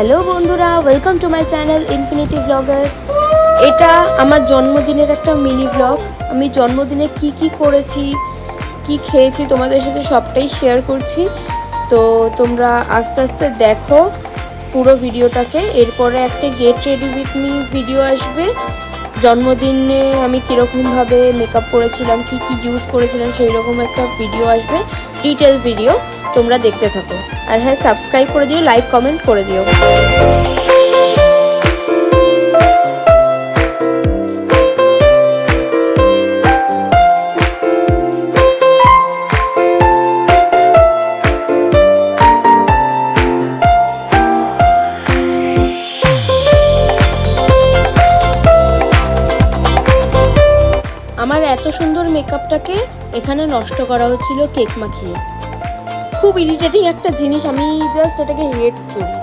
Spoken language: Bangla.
হ্যালো বন্ধুরা, welcome to my channel infinity Bloggers. এটা আমার জন্মদিনের একটা মিনি ব্লগ। আমি জন্মদিনে কি করেছি, কি খেয়েছি তোমাদের সাথে সবটাই শেয়ার করছি। তো তোমরা আস্তে আস্তে দেখো পুরো ভিডিওটাকে। এরপরে একটা get ready with me video আসবে। জন্মদিনে আমি কীরকমভাবে মেকআপ করেছিলাম, কি ইউজ করেছিলাম, সেই রকম একটা ভিডিও আসবে, ডিটেল ভিডিও। তোমরা দেখতে থাকো। আর হ্যাঁ, সাবস্ক্রাইব করে দিও, লাইক কমেন্ট করে দিও। আমার এত সুন্দর মেকআপটাকে এখানে নষ্ট করা হচ্ছিল কেক মাখিয়ে। খুব ইরিটেটিং একটা জিনিস, আমি জাস্ট এটাকে হেট করি।